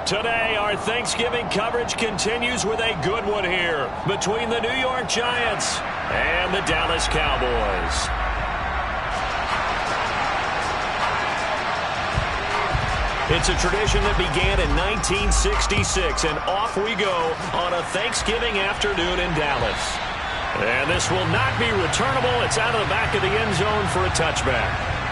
Today, our Thanksgiving coverage continues with a good one here between the New York Giants and the Dallas Cowboys. It's a tradition that began in 1966, and off we go on a Thanksgiving afternoon in Dallas. And this will not be returnable. It's out of the back of the end zone for a touchback.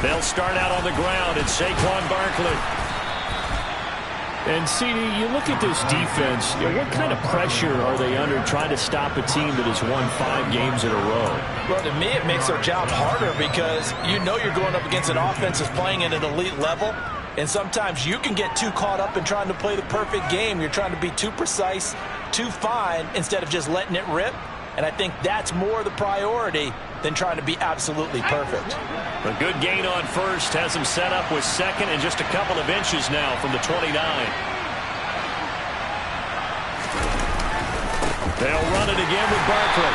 They'll start out on the ground. It's Saquon Barkley. And, CD, you look at this defense, what kind of pressure are they under trying to stop a team that has won 5 games in a row? Well, to me, it makes their job harder because you know you're going up against an offense that's playing at an elite level. And sometimes you can get too caught up in trying to play the perfect game. You're trying to be too precise, too fine, instead of just letting it rip. And I think that's more the priority than trying to be absolutely perfect. A good gain on first has him set up with second and just a couple of inches now from the 29. They'll run it again with Barkley.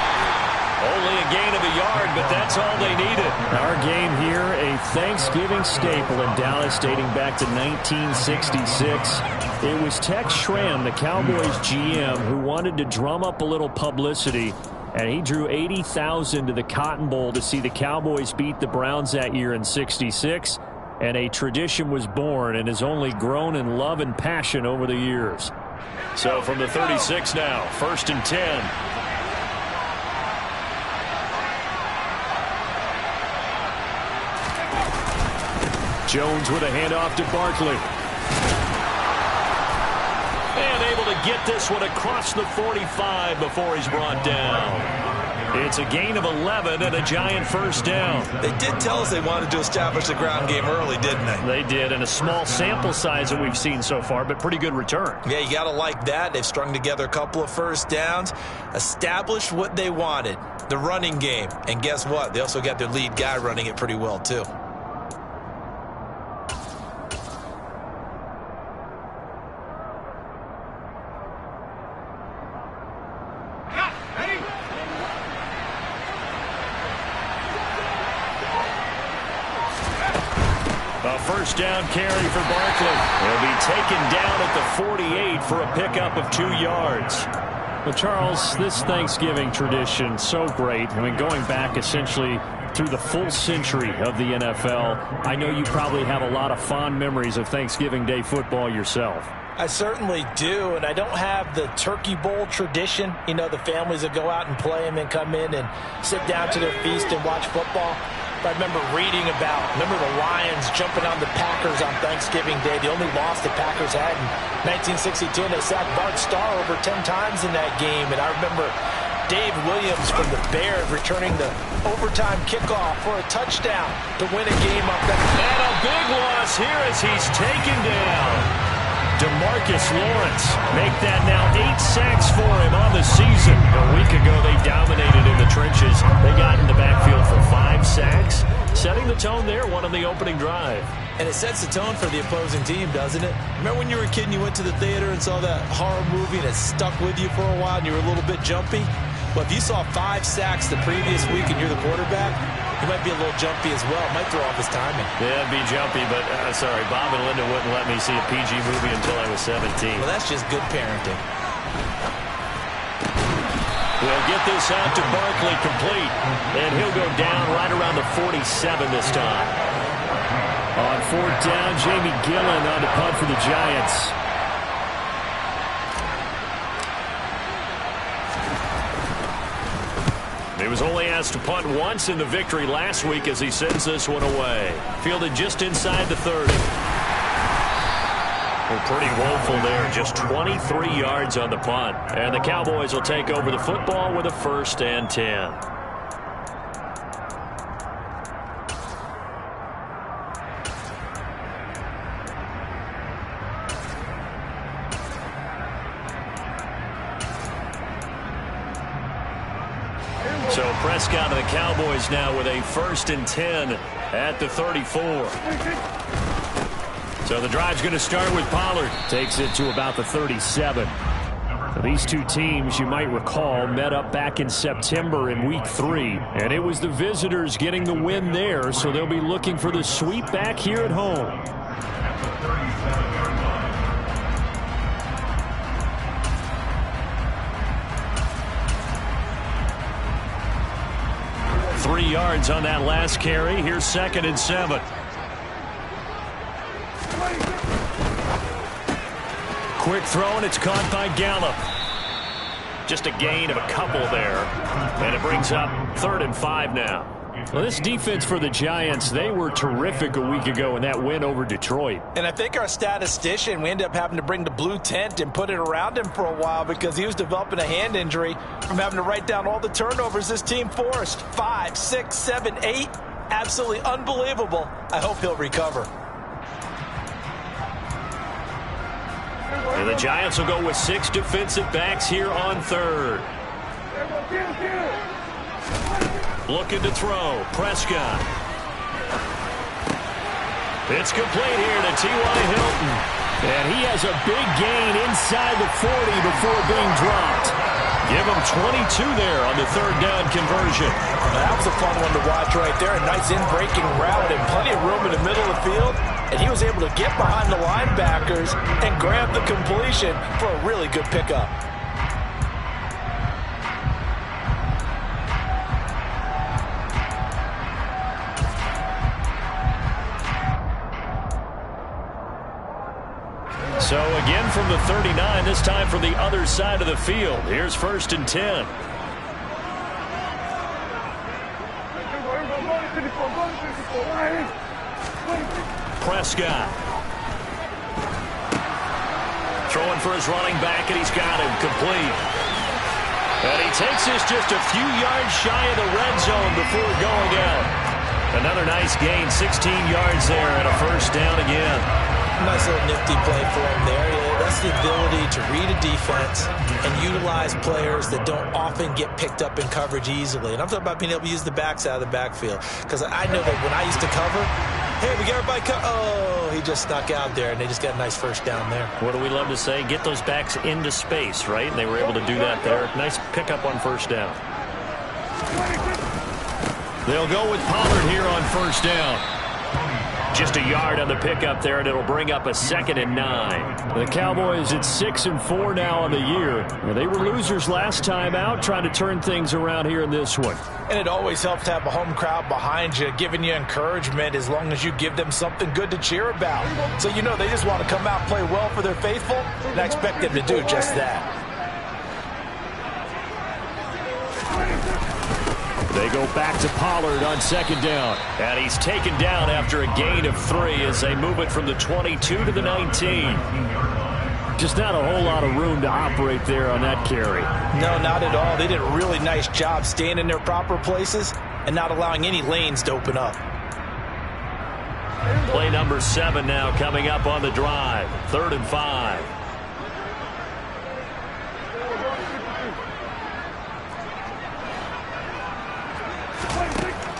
Only a gain of a yard, but that's all they needed. Our game here, a Thanksgiving staple in Dallas dating back to 1966. It was Tex Schramm, the Cowboys GM, who wanted to drum up a little publicity, and he drew 80,000 to the Cotton Bowl to see the Cowboys beat the Browns that year in '66, and a tradition was born and has only grown in love and passion over the years. So from the 36 now, 1st and 10. Jones with a handoff to Barkley. And able to get this one across the 45 before he's brought down. It's a gain of 11 and a Giant first down. They did tell us they wanted to establish the ground game early, didn't they? They did, and a small sample size that we've seen so far, but pretty good return. Yeah, you got to like that. They've strung together a couple of first downs, established what they wanted, the running game. And guess what? They also got their lead guy running it pretty well, too. A first down carry for Barkley. He'll be taken down at the 48 for a pickup of 2 yards. Well, Charles, this Thanksgiving tradition, so great. I mean, going back essentially through the full century of the NFL, I know you probably have a lot of fond memories of Thanksgiving Day football yourself. I certainly do, and I don't have the Turkey Bowl tradition. You know, the families that go out and play and then come in and sit down to their feast and watch football. I remember reading about, the Lions jumping on the Packers on Thanksgiving Day. The only loss the Packers had in 1962, and they sacked Bart Starr over 10 times in that game. And I remember Dave Williams from the Bears returning the overtime kickoff for a touchdown to win a game up there. And a big loss here as he's taken down. DeMarcus Lawrence make that now 8 sacks for him on the season. A week ago, they dominated in the trenches. They got in the backfield for 5 sacks, setting the tone there, one on the opening drive. And it sets the tone for the opposing team, doesn't it? Remember when you were a kid and you went to the theater and saw that horror movie and it stuck with you for a while and you were a little bit jumpy? Well, if you saw 5 sacks the previous week and you're the quarterback, he might be a little jumpy as well. Might throw off his timing. Yeah, it'd be jumpy, but sorry, Bob and Linda wouldn't let me see a PG movie until I was 17. Well, that's just good parenting. We'll get this out to Barkley complete, and he'll go down right around the 47 this time. On 4th down, Jamie Gillen on the punt for the Giants. He was only asked to punt once in the victory last week as he sends this one away. Fielded just inside the 30. Well, pretty woeful there. Just 23 yards on the punt. And the Cowboys will take over the football with a 1st and 10. So Prescott and the Cowboys now with a 1st and 10 at the 34. So the drive's going to start with Pollard. Takes it to about the 37. Now, these two teams, you might recall, met up back in September in Week 3. And it was the visitors getting the win there, so they'll be looking for the sweep back here at home. Three yards on that last carry. Here's 2nd and 7. Quick throw, and it's caught by Gallup. Just a gain of a couple there. And it brings up 3rd and 5 now. Well, this defense for the Giants, they were terrific a week ago in that win over Detroit. And I think our statistician, we ended up having to bring the blue tent and put it around him for a while because he was developing a hand injury from having to write down all the turnovers this team forced. 5, 6, 7, 8. Absolutely unbelievable. I hope he'll recover. And the Giants will go with 6 defensive backs here on 3rd. Looking to throw. Prescott. It's complete here to T.Y. Hilton. And he has a big gain inside the 40 before being dropped. Give him 22 there on the 3rd down conversion. That was a fun one to watch right there. A nice in-breaking route and plenty of room in the middle of the field. And he was able to get behind the linebackers and grab the completion for a really good pickup. So again from the 39, this time from the other side of the field. Here's 1st and 10. Prescott. Throwing for his running back, and he's got him complete. And he takes this just a few yards shy of the red zone before going out. Another nice gain, 16 yards there, and a 1st down again. Nice little nifty play for him there. Yeah, that's the ability to read a defense and utilize players that don't often get picked up in coverage easily. And I'm talking about being able to use the backs out of the backfield. Because I know that when I used to cover, hey, we got everybody oh, he just snuck out there, and they just got a nice 1st down there. What do we love to say? Get those backs into space, right? And they were able to do that there. Nice pickup on 1st down. They'll go with Pollard here on 1st down. Just a yard on the pickup there, and it'll bring up a 2nd and 9. The Cowboys at 6 and 4 now on the year. They were losers last time out, trying to turn things around here in this one. And it always helps to have a home crowd behind you, giving you encouragement as long as you give them something good to cheer about. So you know they just want to come out and play well for their faithful, and I expect them to do just that. They go back to Pollard on 2nd down. And he's taken down after a gain of 3 as they move it from the 22 to the 19. Just not a whole lot of room to operate there on that carry. No, not at all. They did a really nice job staying in their proper places and not allowing any lanes to open up. Play number 7 now coming up on the drive. 3rd and 5.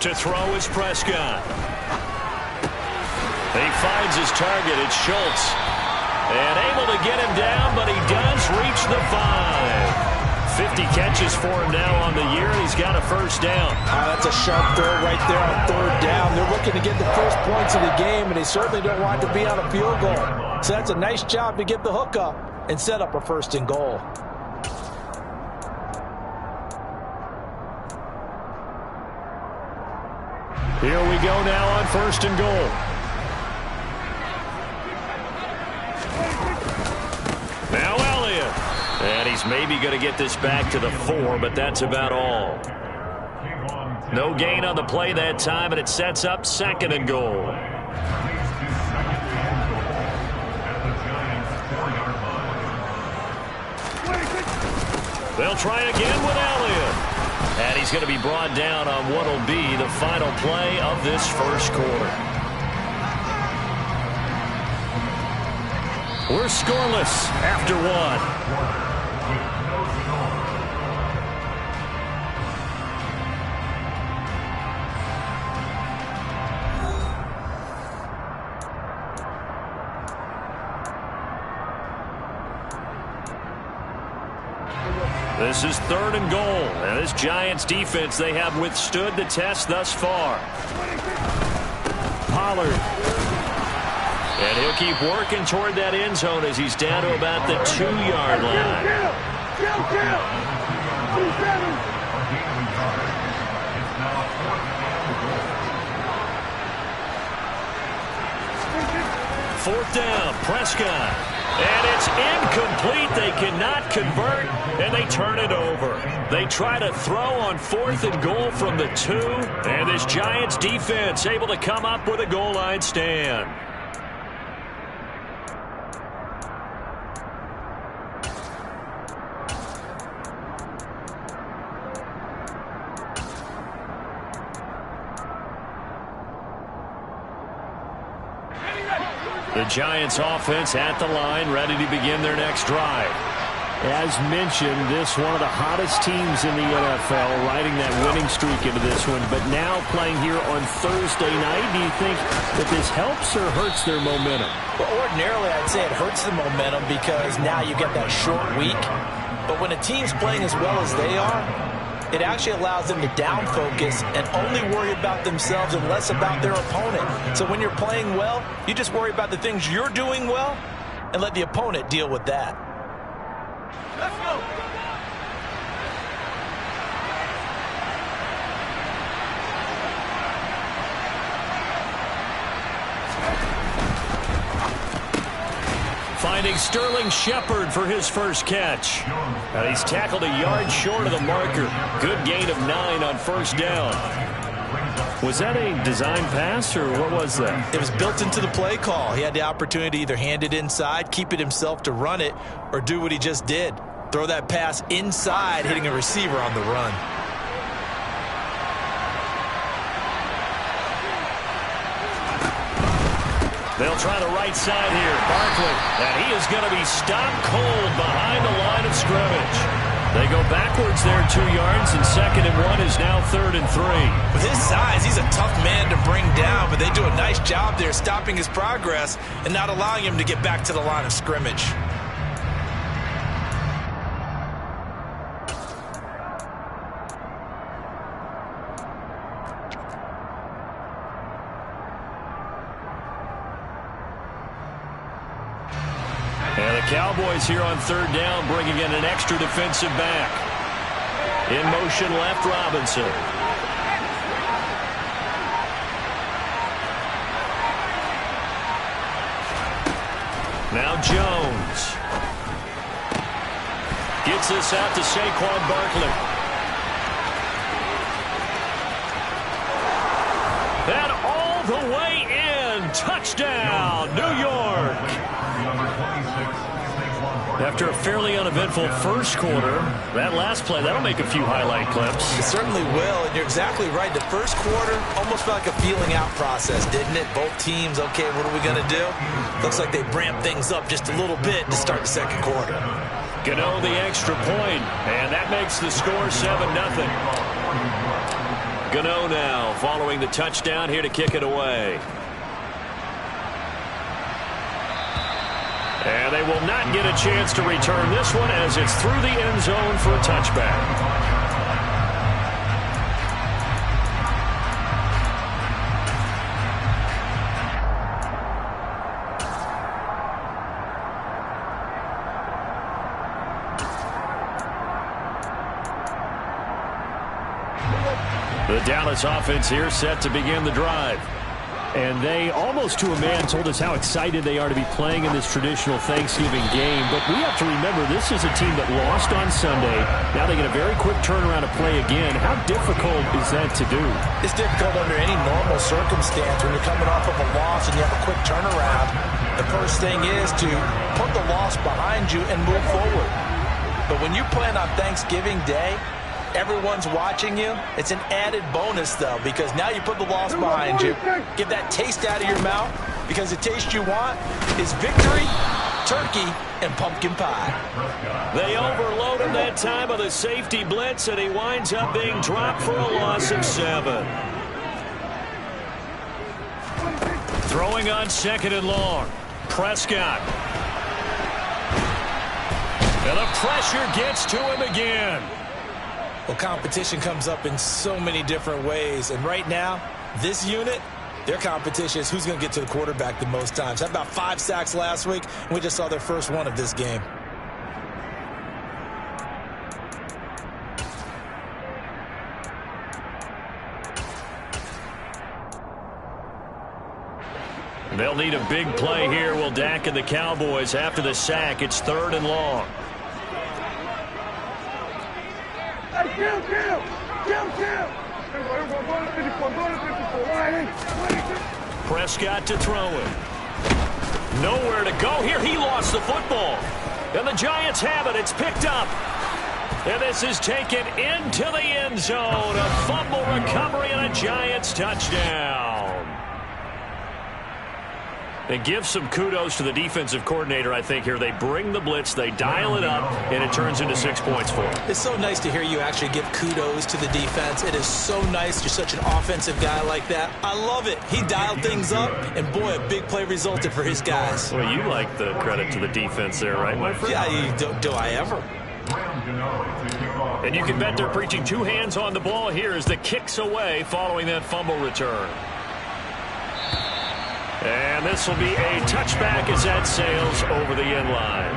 To throw is Prescott. He finds his target. It's Schultz. And able to get him down, but he does reach the 5. 50 catches for him now on the year. He's got a 1st down. That's a sharp throw right there on 3rd down. They're looking to get the first points of the game, and they certainly don't want to be on a field goal. So that's a nice job to get the hook up and set up a 1st and goal. Here we go now on 1st and goal. Now Elliott. And he's maybe going to get this back to the 4, but that's about all. No gain on the play that time, and it sets up 2nd and goal. They'll try again with Elliott. And he's going to be brought down on what will be the final play of this first quarter. We're scoreless after one. This is 3rd and goal. And this Giants defense, they have withstood the test thus far. Pollard. And he'll keep working toward that end zone as he's down to about the 2-yard line. 4th down, Prescott. And it's incomplete. They cannot convert, and they turn it over. They try to throw on 4th and goal from the 2, and this Giants defense able to come up with a goal line stand. The Giants offense at the line, ready to begin their next drive. As mentioned, this one of the hottest teams in the NFL, riding that winning streak into this one, but now playing here on Thursday night. Do you think that this helps or hurts their momentum? Well, ordinarily, I'd say it hurts the momentum because now you get that short week. But when a team's playing as well as they are, it actually allows them to down focus and only worry about themselves and less about their opponent. So when you're playing well, you just worry about the things you're doing well and let the opponent deal with that. Let's go. Finding Sterling Shepard for his first catch. And he's tackled a yard short of the marker. Good gain of 9 on 1st down. Was that a design pass, or what was that? It was built into the play call. He had the opportunity to either hand it inside, keep it himself to run it, or do what he just did. Throw that pass inside, hitting a receiver on the run. They'll try the right side here. Barkley. And he is going to be stopped cold behind the line of scrimmage. They go backwards there 2 yards, and 2nd and 1 is now 3rd and 3. With his size, he's a tough man to bring down, but they do a nice job there stopping his progress and not allowing him to get back to the line of scrimmage. And the Cowboys here on 3rd down, bringing in an extra defensive back. In motion left, Robinson. Now Jones. Gets this out to Saquon Barkley. And all the way in. Touchdown, New York. After a fairly uneventful first quarter, that last play, that'll make a few highlight clips. It certainly will, and you're exactly right. The first quarter almost felt like a feeling out process, didn't it? Both teams, okay, what are we going to do? Looks like they ramped things up just a little bit to start the second quarter. Gano the extra point, and that makes the score 7-0. Gano now following the touchdown here to kick it away. And they will not get a chance to return this one as it's through the end zone for a touchback. The Dallas offense here set to begin the drive. And they, almost to a man, told us how excited they are to be playing in this traditional Thanksgiving game. But we have to remember, this is a team that lost on Sunday. Now they get a very quick turnaround to play again. How difficult is that to do? It's difficult under any normal circumstance when you're coming off of a loss and you have a quick turnaround. The first thing is to put the loss behind you and move forward. But when you're playing on Thanksgiving Day, everyone's watching you. It's an added bonus, though, because now you put the loss behind you. Get that taste out of your mouth, because the taste you want is victory, turkey, and pumpkin pie. They overload him that time of the safety blitz, and he winds up being dropped for a loss of 7. Throwing on 2nd and long. Prescott. And the pressure gets to him again. Well, competition comes up in so many different ways. And right now, this unit, their competition is who's going to get to the quarterback the most times. Had about 5 sacks last week, and we just saw their first one of this game. They'll need a big play here, will Dak and the Cowboys. After the sack, it's 3rd and long. Prescott to throw it. Nowhere to go here. He lost the football. And the Giants have it. It's picked up. And this is taken into the end zone. A fumble recovery and a Giants touchdown. And give some kudos to the defensive coordinator, I think, here. They bring the blitz, they dial it up, and it turns into 6 points for them. It's so nice to hear you actually give kudos to the defense. It is so nice. You're such an offensive guy like that. I love it. He dialed things up, and boy, a big play resulted for his guys. Well, you like the credit to the defense there, right, my friend? Yeah, do I ever? And you can bet they're preaching 2 hands on the ball here as the kick's away following that fumble return. And this will be a touchback as that sails over the end line.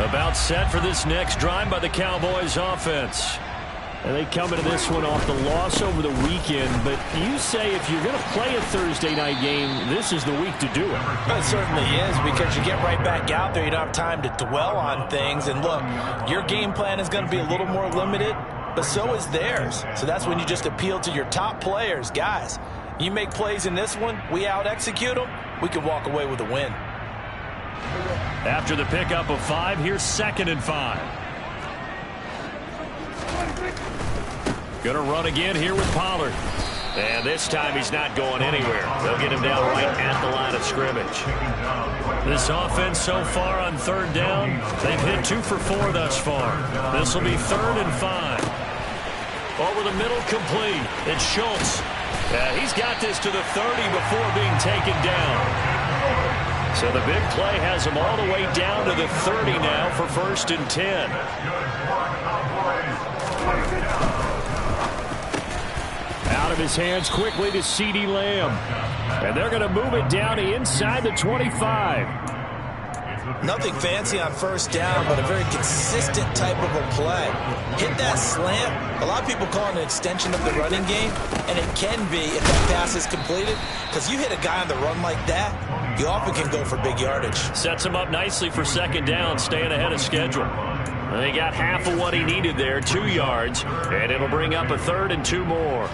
About set for this next drive by the Cowboys offense. And they come into this one off the loss over the weekend. But you say if you're going to play a Thursday night game, this is the week to do it. It certainly is, because you get right back out there. You don't have time to dwell on things. And look, your game plan is going to be a little more limited, but so is theirs. So that's when you just appeal to your top players. Guys, you make plays in this one, we out-execute them, we can walk away with a win. After the pickup of 5, here's 2nd and 5. Going to run again here with Pollard. And this time he's not going anywhere. They'll get him down right at the line of scrimmage. This offense so far on 3rd down, they've hit 2 for 4 thus far. This will be 3rd and 5. Over the middle, complete. It's Schultz. He's got this to the 30 before being taken down. So the big play has him all the way down to the 30 now for 1st and 10. Out of his hands quickly to CeeDee Lamb. And they're going to move it down to inside the 25. Nothing fancy on 1st down, but a very consistent type of a play. Hit that slant. A lot of people call it an extension of the running game, and it can be if that pass is completed, because you hit a guy on the run like that, you often can go for big yardage. Sets him up nicely for 2nd down, staying ahead of schedule. And he got half of what he needed there, 2 yards, and it'll bring up a 3rd and 2 more.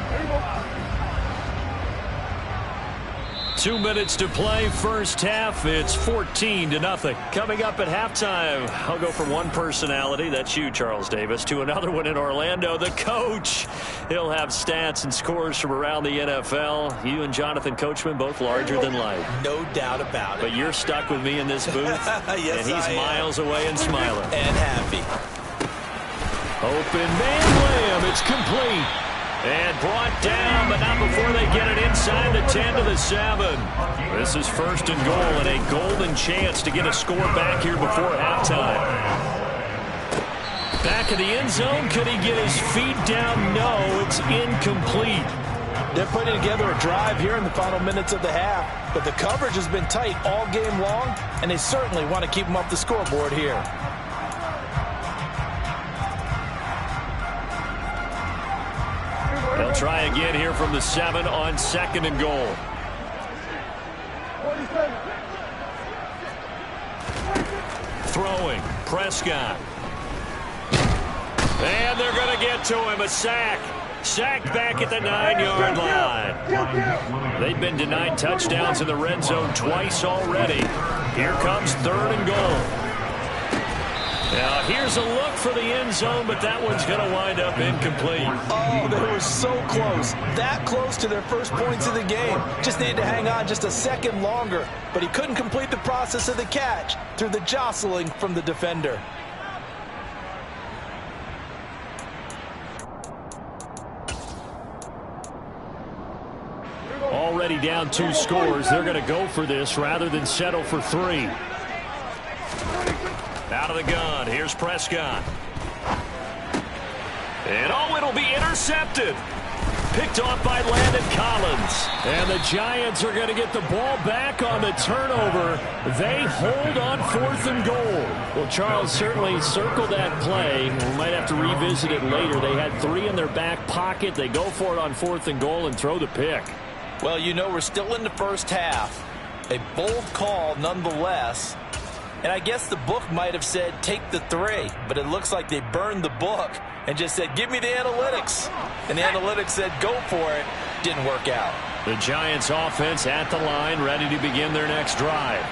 2 minutes to play, first half. It's 14-0. Coming up at halftime, I'll go from one personality, that's you, Charles Davis, to another one in Orlando, the coach. He'll have stats and scores from around the NFL. You and Jonathan Coachman, both larger than life. No doubt about it. But you're stuck with me in this booth. Yes, and he's miles away and smiling. And happy. Open man Lamb. It's complete. And brought down, but not before they get it inside the 10 to the 7. This is 1st and goal, and a golden chance to get a score back here before halftime. Back in the end zone. Could he get his feet down? No, it's incomplete. They're putting together a drive here in the final minutes of the half, but the coverage has been tight all game long, and they certainly want to keep them off the scoreboard here. They'll try again here from the 7 on 2nd and goal. Throwing, Prescott. And they're going to get to him. A sack. Sacked back at the 9-yard line. They've been denied touchdowns in the red zone twice already. Here comes 3rd and goal. Now, here's a look for the end zone, but that one's going to wind up incomplete. Oh, they were so close. That close to their first points of the game. Just needed to hang on just a second longer. But he couldn't complete the process of the catch through the jostling from the defender. Already down 2 scores. They're going to go for this rather than settle for 3. Out of the gun. Here's Prescott. And oh, it'll be intercepted. Picked off by Landon Collins. And the Giants are going to get the ball back on the turnover. They hold on 4th and goal. Well, Charles certainly circled that play. We might have to revisit it later. They had 3 in their back pocket. They go for it on 4th and goal and throw the pick. Well, you know, we're still in the first half. A bold call nonetheless. And I guess the book might have said take the 3, but it looks like they burned the book and just said, give me the analytics. And the analytics said, go for it. Didn't work out. The Giants offense at the line, ready to begin their next drive.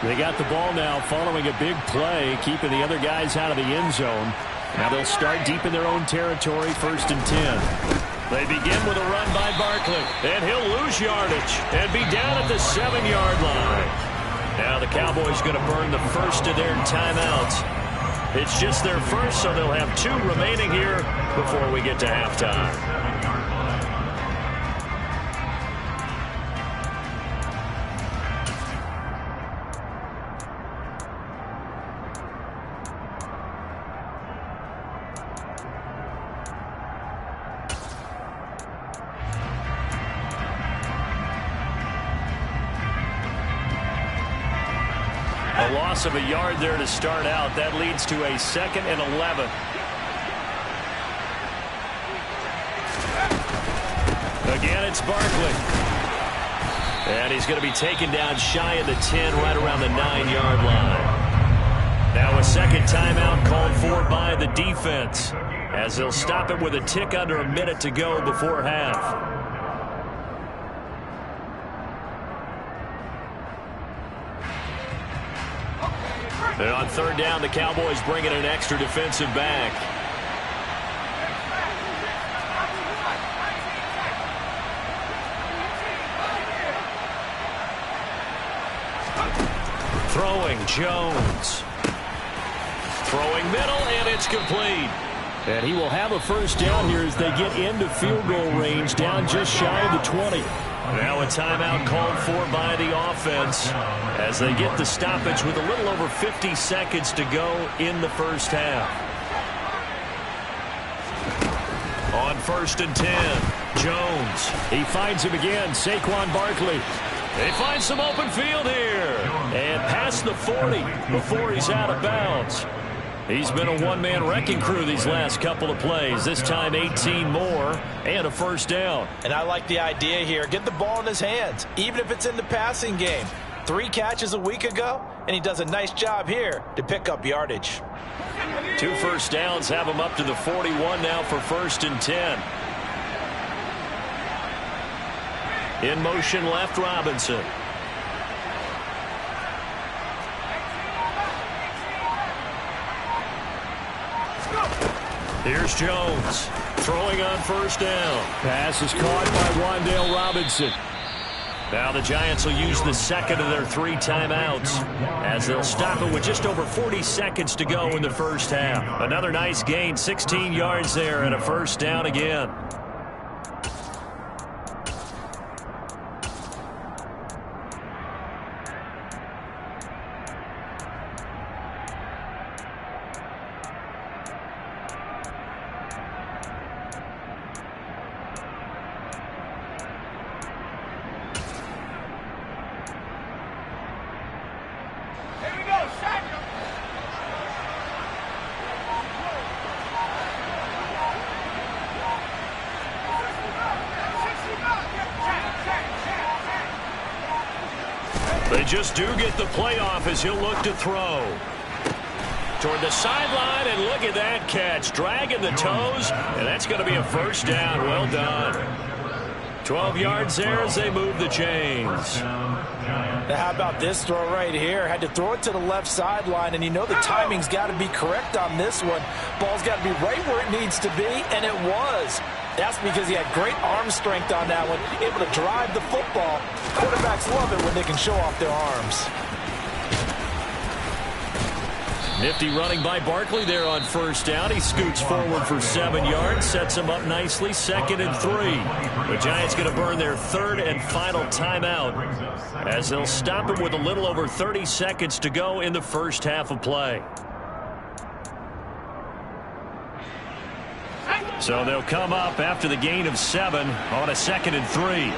They got the ball now following a big play, keeping the other guys out of the end zone. Now they'll start deep in their own territory, 1st and 10. They begin with a run by Barkley, and he'll lose yardage and be down at the 7-yard line. Now the Cowboys going to burn the first of their timeouts. It's just their first, so they'll have 2 remaining here before we get to halftime. A loss of a yard there to start out. That leads to a 2nd and 11. Again, it's Barkley. And he's going to be taken down shy of the 10, right around the 9-yard line. Now a second timeout called for by the defense, as they'll stop it with a tick under a minute to go before half. And on 3rd down, the Cowboys bring in an extra defensive back. Throwing, Jones. Throwing middle, and it's complete. And he will have a first down here as they get into field goal range, down just shy of the 20. Now a timeout called for by the offense as they get the stoppage with a little over 50 seconds to go in the first half. On 1st and 10, Jones. He finds him again, Saquon Barkley. They find some open field here. And past the 40 before he's out of bounds. He's been a one-man wrecking crew these last couple of plays. This time 18 more and a first down. And I like the idea here. Get the ball in his hands, even if it's in the passing game. 3 catches a week ago, and he does a nice job here to pick up yardage. 2 first downs have him up to the 41 now for 1st and 10. In motion left, Robinson. Here's Jones throwing on 1st down. Pass is caught by Wan'Dale Robinson. Now the Giants will use the 2nd of their 3 timeouts as they'll stop it with just over 40 seconds to go in the first half. Another nice gain, 16 yards there and a first down again. They just do get the playoff as he'll look to throw. toward the sideline, and look at that catch. Dragging the toes, and that's going to be a first down. Well done. 12 yards there as they move the chains. Now how about this throw right here? Had to throw it to the left sideline, and you know the timing's got to be correct on this one. Ball's got to be right where it needs to be, and it was. That's because he had great arm strength on that one, able to drive the football. Quarterbacks love it when they can show off their arms. Nifty running by Barkley there on first down. He scoots forward for 7 yards, sets him up nicely, 2nd and 3. The Giants going to burn their 3rd and final timeout as they'll stop it with a little over 30 seconds to go in the first half of play. So they'll come up after the gain of 7 on a 2nd and 3.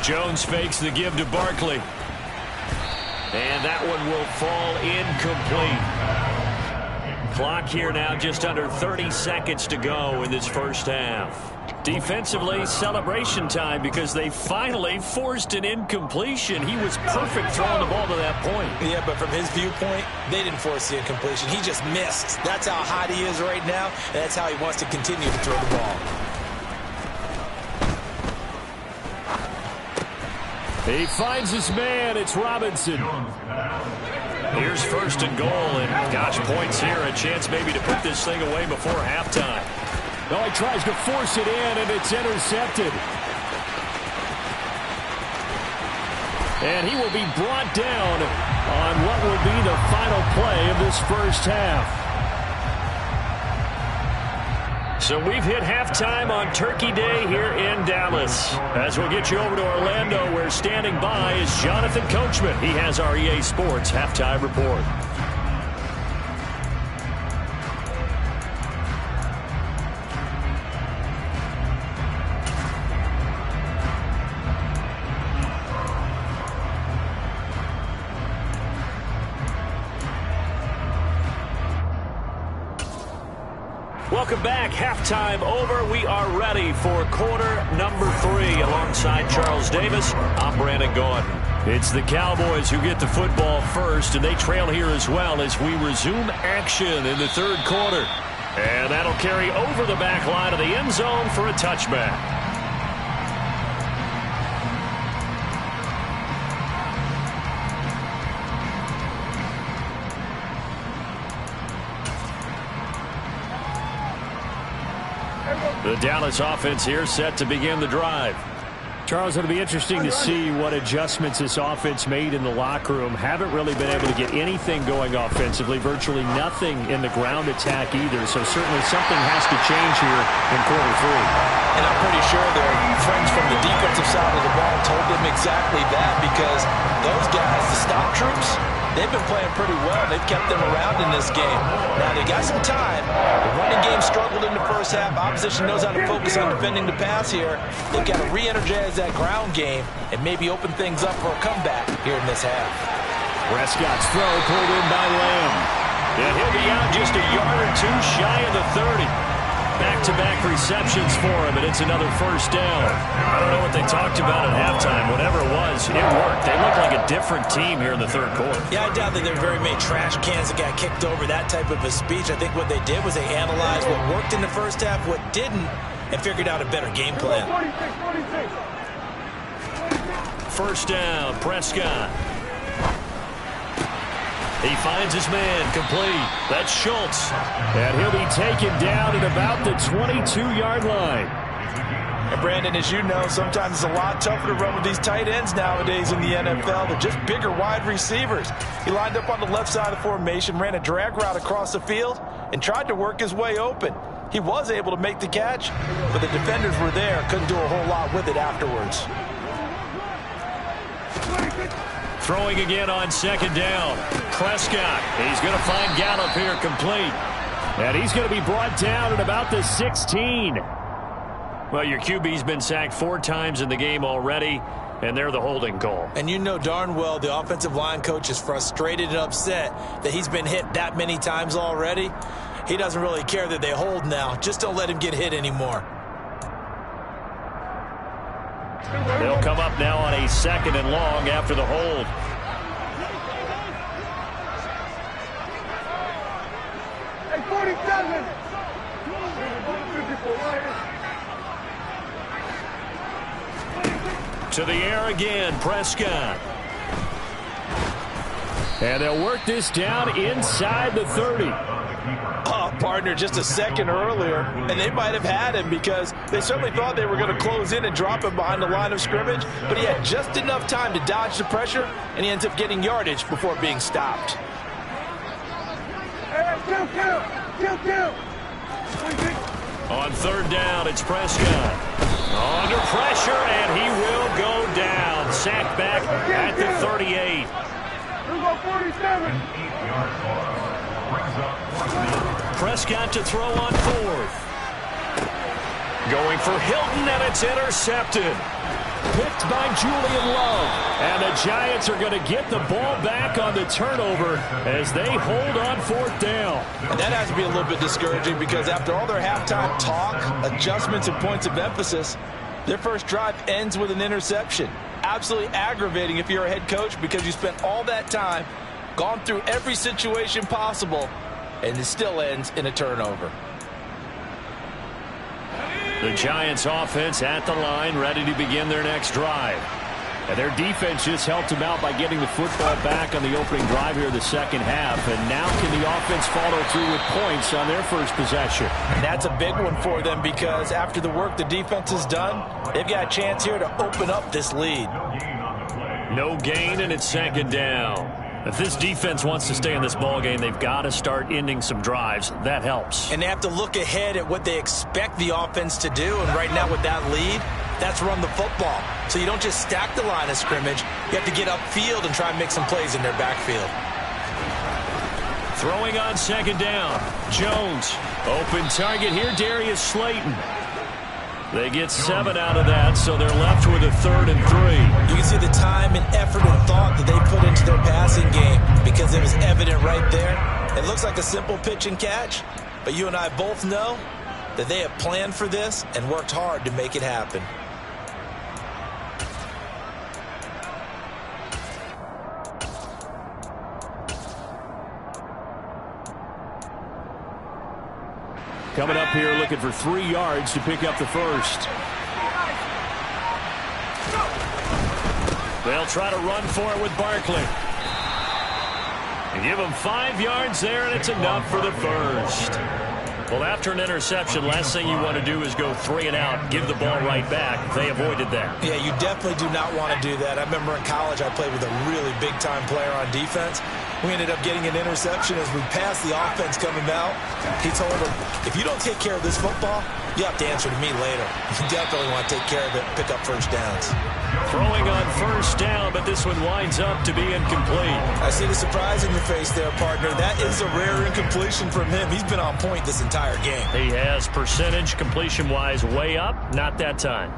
Jones fakes the give to Barkley. And that one will fall incomplete. Clock here now just under 30 seconds to go in this first half. Defensively, celebration time because they finally forced an incompletion. He was perfect throwing the ball to that point. Yeah, but from his viewpoint, they didn't force the incompletion. He just missed. That's how hot he is right now, and that's how he wants to continue to throw the ball. He finds his man. It's Robinson. Here's 1st and goal, and gosh, points here. A chance maybe to put this thing away before halftime. Oh, he tries to force it in, and it's intercepted. And he will be brought down on what will be the final play of this first half. So we've hit halftime on Turkey Day here in Dallas. As we'll get you over to Orlando, where standing by is Jonathan Coachman. He has our EA Sports halftime report. Welcome back. Halftime over. We are ready for quarter number 3. Alongside Charles Davis, I'm Brandon Gordon. It's the Cowboys who get the football first, and they trail here as well as we resume action in the 3rd quarter. And that'll carry over the back line of the end zone for a touchback. The Dallas offense here set to begin the drive. Charles, it'll be interesting to see what adjustments this offense made in the locker room. Haven't really been able to get anything going offensively, virtually nothing in the ground attack either. So certainly something has to change here in quarter 3. And I'm pretty sure their friends from the defensive side of the ball told them exactly that, because those guys, the stop troops, they've been playing pretty well. They've kept them around in this game. Now, they got some time. The running game struggled in the first half. Opposition knows how to focus on defending the pass here. They've got to re-energize that ground game and maybe open things up for a comeback here in this half. Prescott's throw pulled in by Lamb. And he'll be out just a yard or 2 shy of the 30. Back-to-back receptions for him, and it's another first down. I don't know what they talked about at halftime. Whatever it was, it worked. They look like a different team here in the 3rd quarter. Yeah, I doubt that there were very many trash cans that got kicked over, that type of a speech. I think what they did was they analyzed what worked in the first half, what didn't, and figured out a better game plan. First down, Prescott. He finds his man, complete. That's Schultz. And he'll be taken down at about the 22-yard line. And Brandon, as you know, sometimes it's a lot tougher to run with these tight ends nowadays in the NFL. They're just bigger wide receivers. He lined up on the left side of the formation, ran a drag route across the field, and tried to work his way open. He was able to make the catch, but the defenders were there, couldn't do a whole lot with it afterwards. Throwing again on 2nd down. Prescott. He's going to find Gallup here, complete. And he's going to be brought down at about the 16. Well, your QB's been sacked 4 times in the game already, and they're the holding call. And you know darn well the offensive line coach is frustrated and upset that he's been hit that many times already. He doesn't really care that they hold now. Just don't let him get hit anymore. They'll come up now on a 2nd and long after the hold. Hey, 47. To the air again, Prescott. And they'll work this down inside the 30. Oh, partner, just a second earlier, and they might have had him because they certainly thought they were going to close in and drop him behind the line of scrimmage, but he had just enough time to dodge the pressure, and he ends up getting yardage before being stopped. On 3rd down, it's Prescott. Under pressure, and he will go down. Sacked back at the 38. Prescott to throw on 4th. Going for Hilton, and it's intercepted. Picked by Julian Love. And the Giants are going to get the ball back on the turnover as they hold on 4th down. And that has to be a little bit discouraging because after all their halftime talk, adjustments, and points of emphasis, their first drive ends with an interception. Absolutely aggravating if you're a head coach because you spent all that time, gone through every situation possible, and it still ends in a turnover. The Giants offense at the line, ready to begin their next drive. And their defense just helped them out by getting the football back on the opening drive here in the 2nd half. And now can the offense follow through with points on their first possession? And that's a big one for them because after the work the defense has done, they've got a chance here to open up this lead. No gain, and it's 2nd down. If this defense wants to stay in this ballgame, they've got to start ending some drives. That helps. And they have to look ahead at what they expect the offense to do. And right now with that lead, that's run the football. So you don't just stack the line of scrimmage. You have to get upfield and try and make some plays in their backfield. Throwing on 2nd down. Jones. Open target here, Darius Slayton. They get 7 out of that, so they're left with a 3rd and 3. You can see the time and effort and thought that they put into their passing game because it was evident right there. It looks like a simple pitch and catch, but you and I both know that they have planned for this and worked hard to make it happen. Coming up here looking for 3 yards to pick up the first. They'll try to run for it with Barkley. And give him 5 yards there, and it's enough for the first. Well, after an interception, last thing you want to do is go 3 and out, give the ball right back. They avoided that. Yeah, you definitely do not want to do that. I remember in college I played with a really big-time player on defense. We ended up getting an interception as we passed the offense coming out. He told him, if you don't take care of this football, you have to answer to me later. You definitely want to take care of it, pick up first downs. Throwing on 1st down, but this one winds up to be incomplete. I see the surprise in your face there, partner. That is a rare incompletion from him. He's been on point this entire game. He has percentage completion-wise way up, not that time.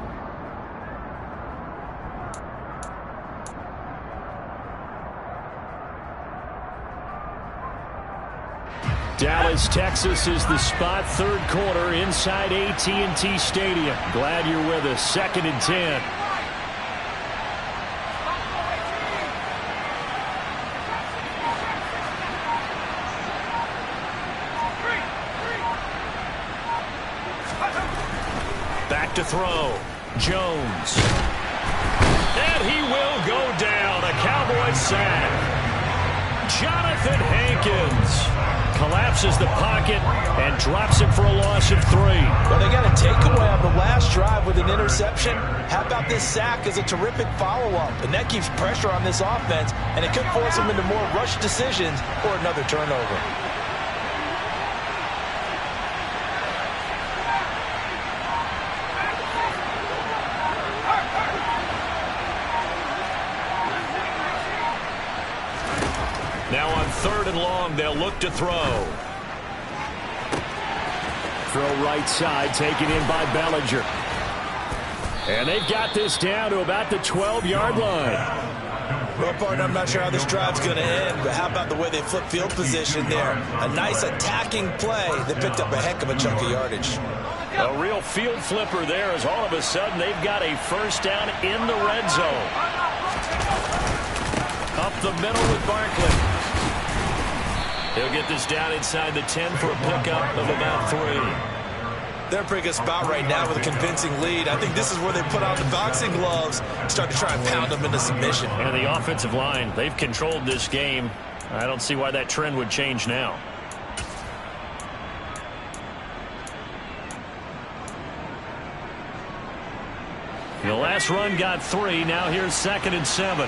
Dallas, Texas is the spot, 3rd quarter inside AT&T Stadium. Glad you're with us. 2nd and 10. Back to throw. Jones. And he will go down. A Cowboys sack. Jonathan Hankins collapses the pocket and drops it for a loss of 3. Well, they got a takeaway on the last drive with an interception. How about this sack as a terrific follow-up? And that keeps pressure on this offense, and it could force them into more rush decisions or another turnover. Now on 3rd and long, they'll look to throw. Throw right side, taken in by Bellinger. And they've got this down to about the 12-yard line. Well, partner, I'm not sure how this drive's going to end, but how about the way they flip field position there? A nice attacking play that picked up a heck of a chunk of yardage. A real field flipper there as all of a sudden they've got a first down in the red zone. Up the middle with Barkley. He'll get this down inside the 10 for a pickup of about 3. They're in a pretty good spot right now with a convincing lead. I think this is where they put on the boxing gloves, start to try and pound them into submission. And the offensive line, they've controlled this game. I don't see why that trend would change now. The last run got 3. Now here's 2nd and 7.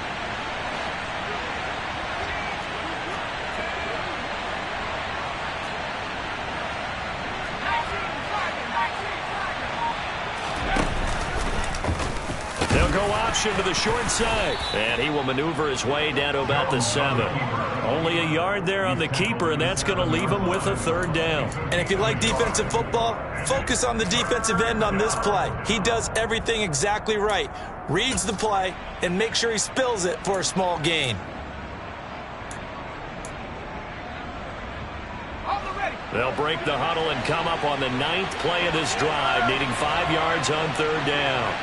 They'll go option to the short side. And he will maneuver his way down to about the 7. Only a yard there on the keeper, and that's going to leave him with a 3rd down. And if you like defensive football, focus on the defensive end on this play. He does everything exactly right. Reads the play and make sure he spills it for a small gain. They'll break the huddle and come up on the 9th play of this drive, needing 5 yards on 3rd down.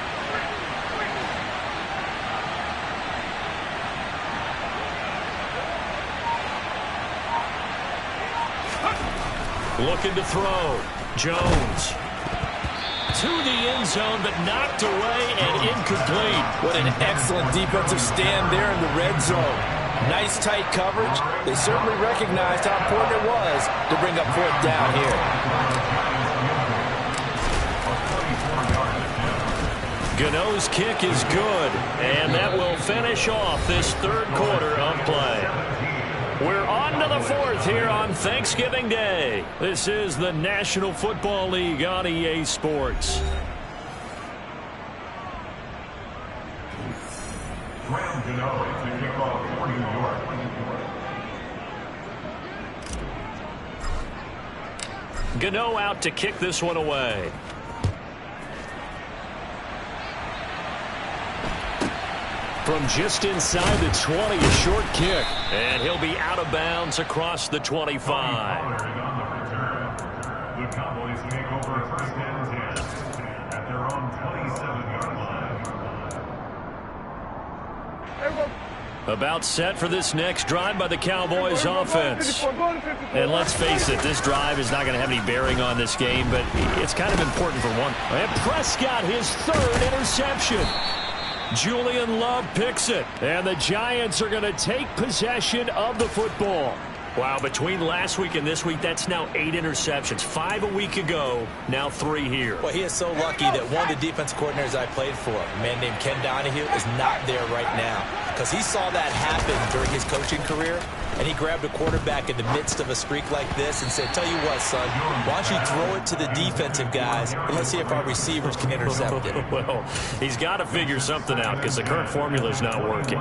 Looking to throw. Jones. To the end zone, but knocked away and incomplete. What an excellent defensive stand there in the red zone. Nice tight coverage. They certainly recognized how important it was to bring up 4th down here. Gano's kick is good, and that will finish off this 3rd quarter of play. We're on to the 4th here on Thanksgiving Day. This is the National Football League on EA Sports. Gano out to kick this one away. From just inside the 20, a short kick. And he'll be out of bounds across the 25. The Cowboys take over 1st and 10 at their own 27-yard line. About set for this next drive by the Cowboys offense. And let's face it, this drive is not going to have any bearing on this game, but it's kind of important for one. And Prescott, his 3rd interception. Julian Love picks it, and the Giants are going to take possession of the football. Wow, between last week and this week, that's now 8 interceptions. 5 a week ago, now 3 here. Well, he is so lucky that one of the defense coordinators I played for, a man named Ken Donahue, is not there right now. Because he saw that happen during his coaching career, and he grabbed a quarterback in the midst of a streak like this and said, tell you what, son, why don't you throw it to the defensive guys, and let's see if our receivers can intercept it. Well, he's got to figure something out because the current formula is not working.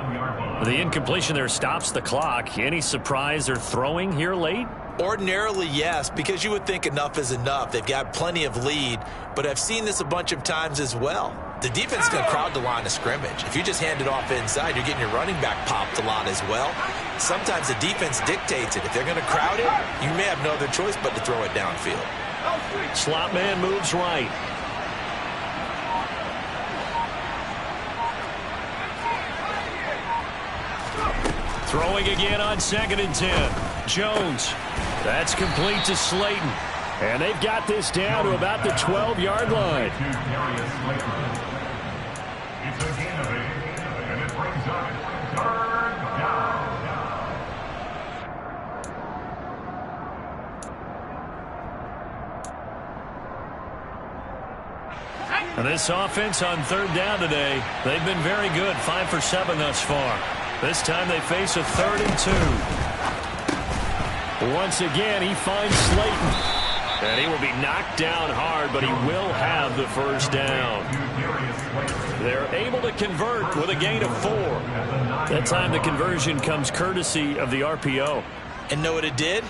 The incompletion there stops the clock. Any surprise they're throwing here late? Ordinarily, yes, because you would think enough is enough. They've got plenty of lead, but I've seen this a bunch of times as well. The defense is going to crowd the line of scrimmage. If you just hand it off inside, you're getting your running back popped a lot as well. Sometimes the defense dictates it. If they're going to crowd it, you may have no other choice but to throw it downfield. Slot man moves right. Throwing again on 2nd and 10. Jones. That's complete to Slayton. And they've got this down to about the 12-yard line. It's a gain of 8, and it brings up 3rd down. And this offense on 3rd down today, they've been very good. 5 for 7 thus far. This time they face a 3rd and 2. Once again, he finds Slayton. And he will be knocked down hard, but he will have the first down. They're able to convert with a gain of 4. That time the conversion comes courtesy of the RPO. And know what it did?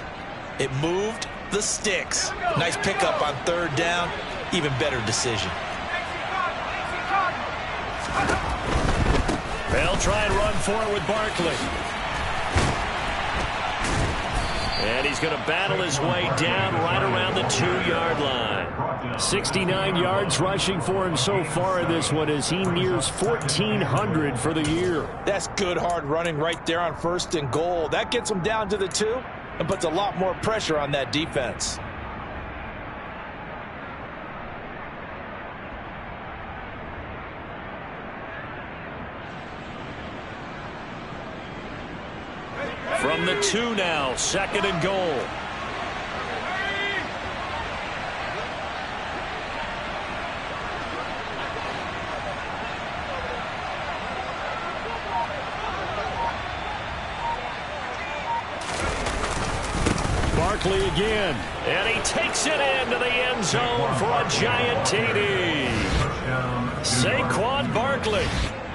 It moved the sticks. Nice pickup on 3rd down. Even better decision. They'll try and run for it with Barkley. And he's he's going to battle his way down right around the 2-yard line. 69 yards rushing for him so far in this one as he nears 1,400 for the year. That's good hard running right there on 1st and goal. That gets him down to the 2 and puts a lot more pressure on that defense. From the 2 now, 2nd and goal. Barkley again, and he takes it into the end zone for a giant TD. Saquon Barkley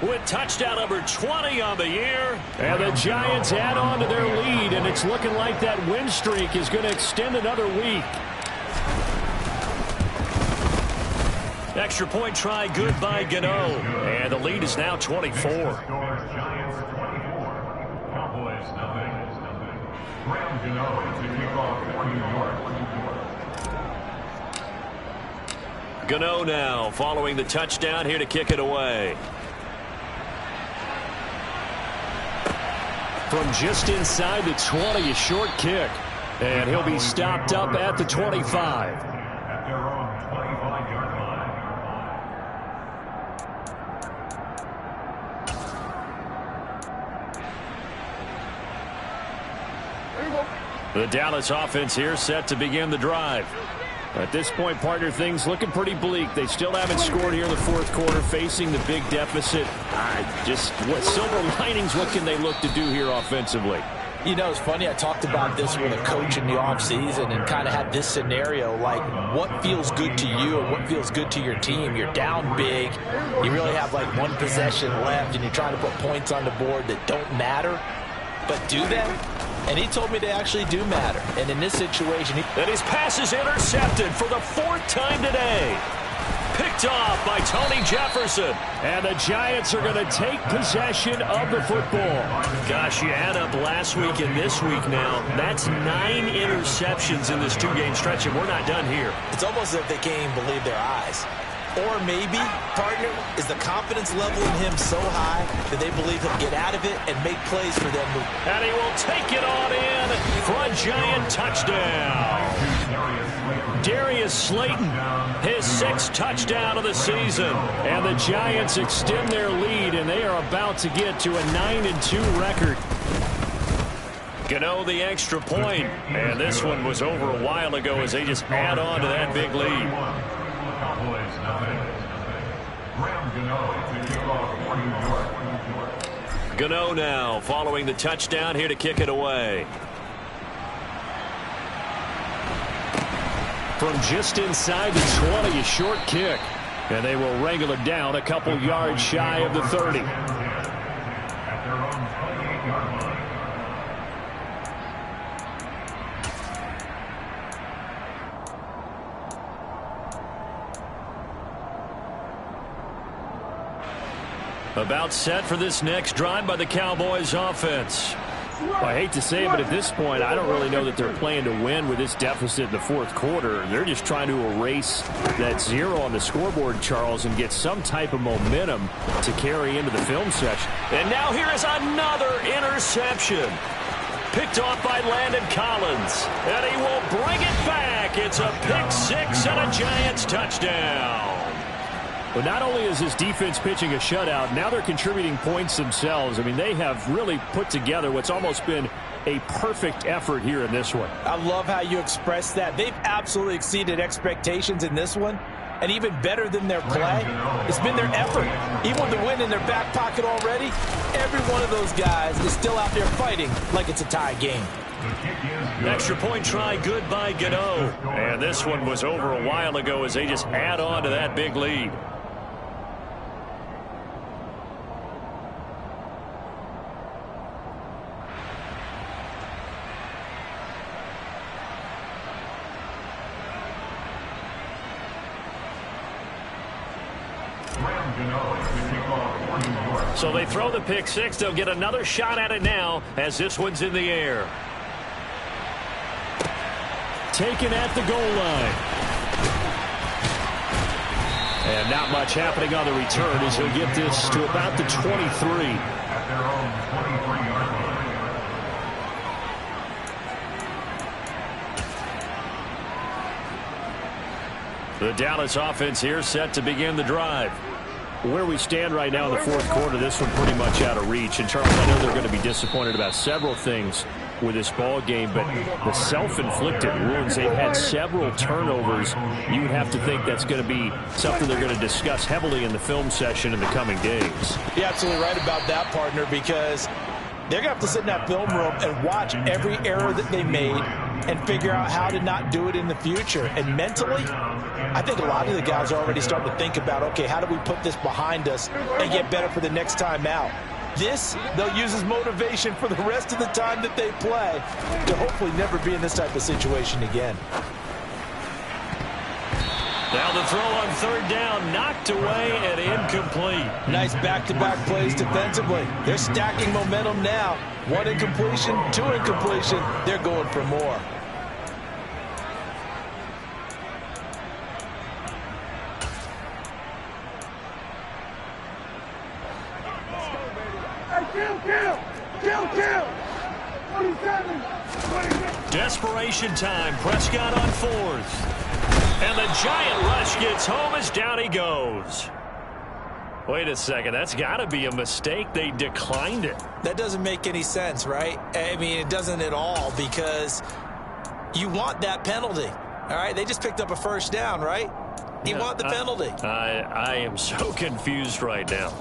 with touchdown number 20 on the year. And the Giants add on to their lead, and it's looking like that win streak is going to extend another week. Extra point try good by Gano, and the lead is now 24. Giants 24, Cowboys nothing. Graham Gano to kick off for New York. Gano now following the touchdown here to kick it away. From just inside the 20, a short kick. And he'll be stopped up at the 25. At their own 25-yard line. The Dallas offense here set to begin the drive. At this point, partner, things looking pretty bleak. They still haven't scored here in the 4th quarter, facing the big deficit. What silver linings, what can they look to do here offensively? You know, it's funny, I talked about this with a coach in the offseason and kind of had this scenario, like what feels good to you and what feels good to your team. You're down big, you really have like one possession left, and you're trying to put points on the board that don't matter, but do they? And he told me they actually do matter. And in this situation, and his pass is intercepted for the 4th time today. Picked off by Tony Jefferson. And the Giants are going to take possession of the football. Gosh, you add up last week and this week now. That's 9 interceptions in this 2-game stretch, and we're not done here. It's almost as if they can't even believe their eyes. Or maybe, partner, is the confidence level in him so high that they believe he'll get out of it and make plays for them. And he will take it on in for a giant touchdown. Darius Slayton, his 6th touchdown of the season. And the Giants extend their lead, and they are about to get to a 9-2 record. Gano the extra point. And this one was over a while ago as they just add on to that big lead. Cowboys nothing. Graham Gano to kick off for New York. Gano now following the touchdown here to kick it away. From just inside the 20, a short kick. And they will wrangle it down a couple yards shy of the 30. At their own 28-yard line. About set for this next drive by the Cowboys offense. I hate to say it, but at this point, I don't really know that they're playing to win with this deficit in the 4th quarter. They're just trying to erase that 0 on the scoreboard, Charles, and get some type of momentum to carry into the film session. And now here is another interception. Picked off by Landon Collins. And he will bring it back. It's a pick 6 and a Giants touchdown. But not only is this defense pitching a shutout, now they're contributing points themselves. I mean, they have really put together what's almost been a perfect effort here in this one. I love how you express that. They've absolutely exceeded expectations in this one. And even better than their play, it's been their effort. Even with the win in their back pocket already, every one of those guys is still out there fighting like it's a tie game. Extra point try good by Gano. And this one was over a while ago as they just add on to that big lead. So they throw the pick 6. They'll get another shot at it now as this one's in the air. taken at the goal line. And not much happening on the return as he'll get this to about the 23. At their own 23-yard line. The Dallas offense here set to begin the drive. Where we stand right now in the fourth quarter, this one pretty much out of reach. And, Charles, I know they're going to be disappointed about several things with this ball game, but the self-inflicted wounds, they've had several turnovers. You would have to think that's going to be something they're going to discuss heavily in the film session in the coming days. You're absolutely right about that, partner, because they're going to have to sit in that film room and watch every error that they made and figure out how to not do it in the future. And mentally, I think a lot of the guys are already starting to think about, okay, how do we put this behind us and get better for the next time out? This, they'll use as motivation for the rest of the time that they play to hopefully never be in this type of situation again. Now the throw on third down, knocked away and incomplete. Nice back-to-back plays defensively. They're stacking momentum now. One incompletion, two incompletion. They're going for more. Kill! 27, 26. Desperation time. Prescott on fourth. And the giant rush gets home as down he goes. Wait a second. That's got to be a mistake. They declined it. That doesn't make any sense, right? I mean, it doesn't at all, because you want that penalty. All right? They just picked up a first down, right? You want the penalty. I am so confused right now.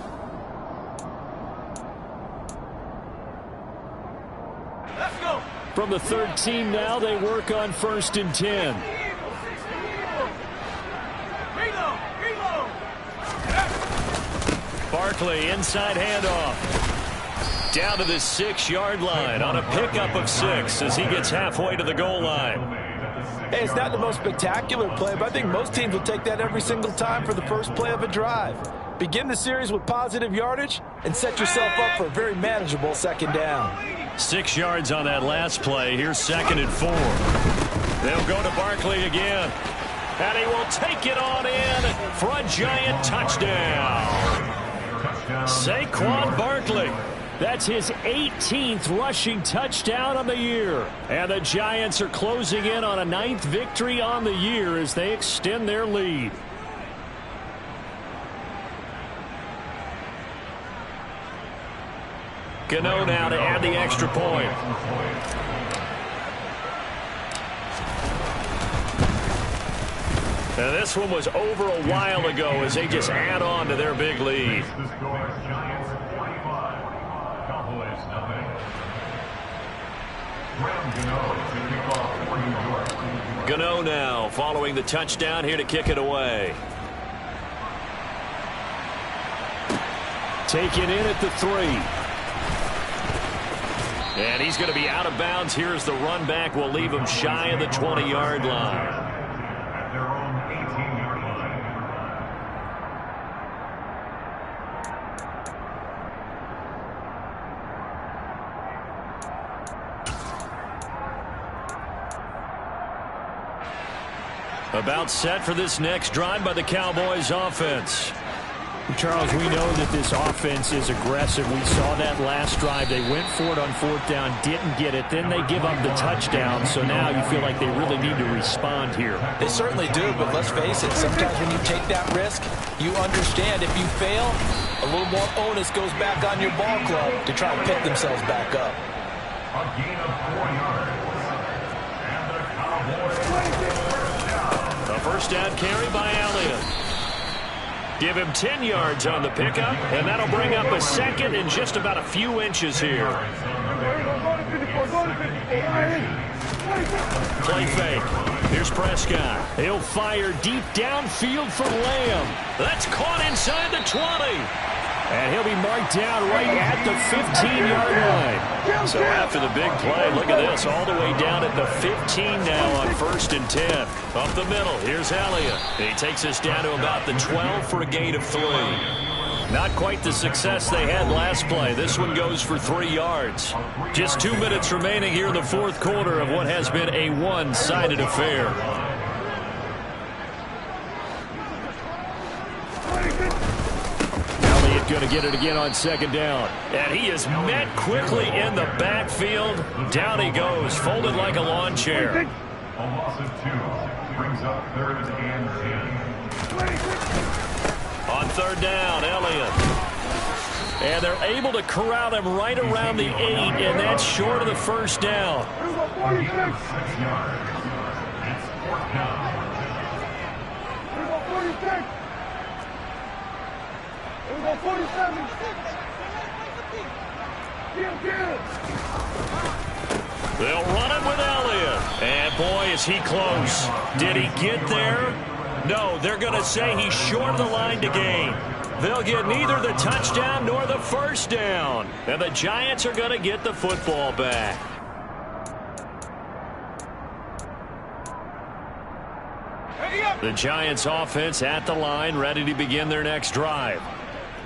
Let's go. From the 13 now, they work on 1st and 10. Reload. Barkley, inside handoff. Down to the 6-yard line on a pickup of 6 as he gets halfway to the goal line. Hey, it's not the most spectacular play, but I think most teams will take that every single time for the first play of a drive. Begin the series with positive yardage and set yourself up for a very manageable second down. 6 yards on that last play. Here's 2nd and 4. They'll go to Barkley again. And he will take it on in for a giant touchdown. Saquon Barkley. That's his 18th rushing touchdown on the year. And the Giants are closing in on a 9th victory on the year as they extend their lead. Gano now to add the extra point. Now this one was over a while ago as they just add on to their big lead. The score is Giants 45, Cowboys nothing. Graham Gano to kick off for New York. Gano now following the touchdown here to kick it away. Taken in at the 3. And he's going to be out of bounds. Here's the run back. We'll leave him shy of the 20-yard line. At their own 18-yard line. About set for this next drive by the Cowboys offense. Charles, we know that this offense is aggressive. We saw that last drive. They went for it on 4th down, didn't get it. Then they give up the touchdown. So now you feel like they really need to respond here. They certainly do, but let's face it, sometimes when you take that risk, you understand if you fail, a little more onus goes back on your ball club to try and pick themselves back up. A gain of 4 yards. And the Cowboys first down. A first down carry by Elliott. Give him 10 yards on the pickup, and that'll bring up a second in just about a few inches here. Play fake. Here's Prescott. He'll fire deep downfield from Lamb. That's caught inside the 20. And he'll be marked down right at the 15-yard line. So after the big play, look at this, all the way down at the 15 now on 1st and 10. Up the middle, here's Elliott. He takes us down to about the 12 for a gain of 3. Not quite the success they had last play. This one goes for 3 yards. Just 2 minutes remaining here in the fourth quarter of what has been a one-sided affair. Elliott going to get it again on second down. And he is met quickly in the backfield. Down he goes, folded like a lawn chair. A loss of 2 brings up 3rd and 10. On third down, Elliott. And they're able to corral him right around the 8, and that's short of the first down. A gain of 6 yards. It's 4th down. 47. They'll run it with Elliott. And boy, is he close. Did he get there? No, they're going to say he's short of the line to gain. They'll get neither the touchdown nor the first down. And the Giants are going to get the football back. The Giants offense at the line, ready to begin their next drive.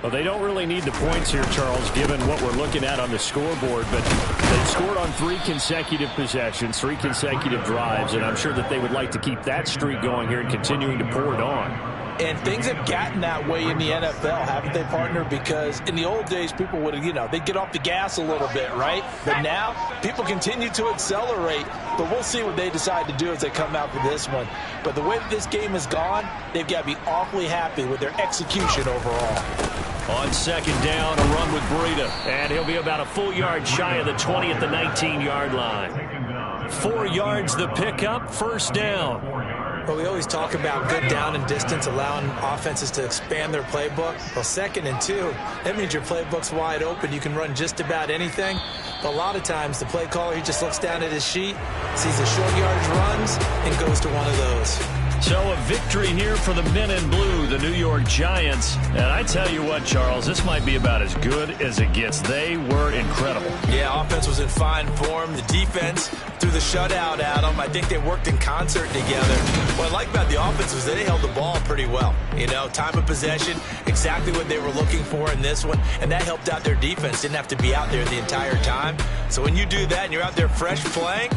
Well, they don't really need the points here, Charles, given what we're looking at on the scoreboard. But they've scored on 3 consecutive possessions, 3 consecutive drives, and I'm sure that they would like to keep that streak going here and continuing to pour it on. And things have gotten that way in the NFL, haven't they, partner? Because in the old days, people would, they'd get off the gas a little bit, right? But now, people continue to accelerate. But we'll see what they decide to do as they come out for this one. But the way that this game has gone, they've got to be awfully happy with their execution overall. On second down, a run with Breida. And he'll be about a full yard shy of the 20 at the 19-yard line. 4 yards the pickup, first down. Well, we always talk about good down and distance, allowing offenses to expand their playbook. Well, 2nd and 2, that means your playbook's wide open. You can run just about anything. But a lot of times, the play caller, he just looks down at his sheet, sees the short yardage runs, and goes to one of those. So a victory here for the men in blue, the New York Giants. And I tell you what, Charles, this might be about as good as it gets. They were incredible. Yeah, offense was in fine form. The defense threw the shutout at them. I think they worked in concert together. What I like about the offense was that they held the ball pretty well. Time of possession, exactly what they were looking for in this one. And that helped out their defense. Didn't have to be out there the entire time. So when you do that and you're out there fresh playing,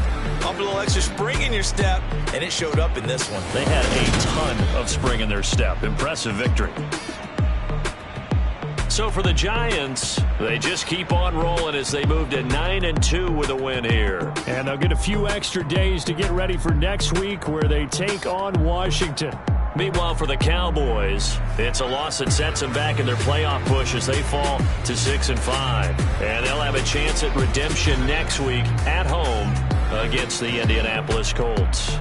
up a little extra spring in your step, and it showed up in this one. They had a ton of spring in their step. Impressive victory. So for the Giants, they just keep on rolling as they move to 9-2 with a win here. And they'll get a few extra days to get ready for next week where they take on Washington. Meanwhile, for the Cowboys, it's a loss that sets them back in their playoff push as they fall to 6-5. And they'll have a chance at redemption next week at home against the Indianapolis Colts.